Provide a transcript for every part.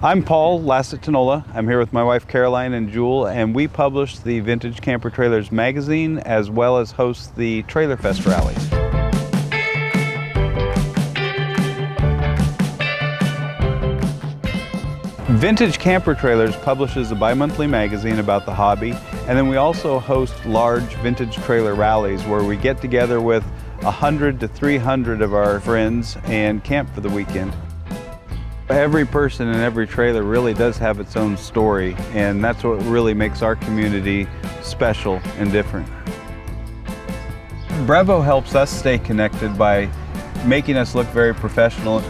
I'm Paul Lacitinola. I'm here with my wife Caroline and Jewel, and we publish the Vintage Camper Trailers magazine as well as host the Trailer Fest rallies. Vintage Camper Trailers publishes a bi-monthly magazine about the hobby, and then we also host large vintage trailer rallies where we get together with 100 to 300 of our friends and camp for the weekend. Every person in every trailer really does have its own story, and that's what really makes our community special and different. Brevo helps us stay connected by making us look very professional.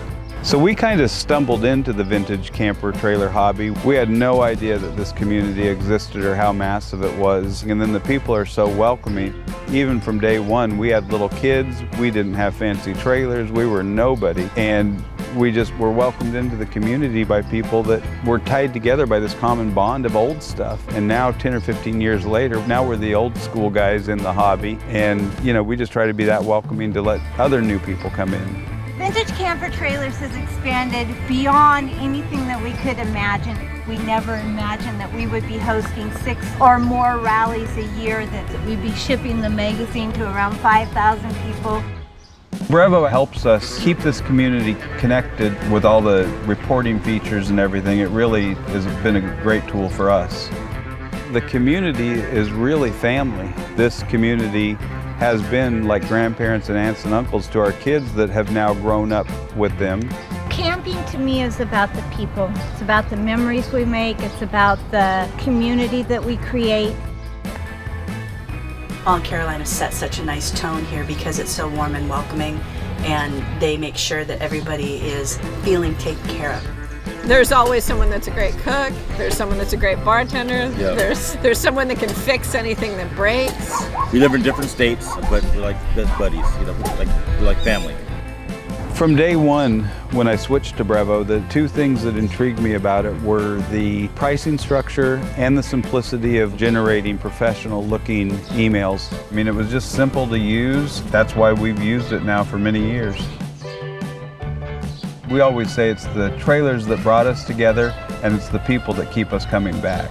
So we kind of stumbled into the vintage camper trailer hobby. We had no idea that this community existed or how massive it was. And then the people are so welcoming. Even from day one, we had little kids. We didn't have fancy trailers. We were nobody. And we just were welcomed into the community by people that were tied together by this common bond of old stuff. And now 10 or 15 years later, now we're the old school guys in the hobby. And we just try to be that welcoming to let other new people come in. Vintage Camper Trailers has expanded beyond anything that we could imagine. We never imagined that we would be hosting 6 or more rallies a year, that we'd be shipping the magazine to around 5,000 people. Brevo helps us keep this community connected with all the reporting features and everything. It really has been a great tool for us. The community is really family. This community has been like grandparents and aunts and uncles to our kids that have now grown up with them. Camping to me is about the people. It's about the memories we make. It's about the community that we create. Paul and Caroline have set such a nice tone here because it's so warm and welcoming, and they make sure that everybody is feeling taken care of. There's always someone that's a great cook. There's someone that's a great bartender. Yeah. There's someone that can fix anything that breaks. We live in different states, but we're like best buddies. We're like family. From day one, when I switched to Brevo, the two things that intrigued me about it were the pricing structure and the simplicity of generating professional-looking emails. I mean, it was just simple to use. That's why we've used it now for many years. We always say it's the trailers that brought us together, and it's the people that keep us coming back.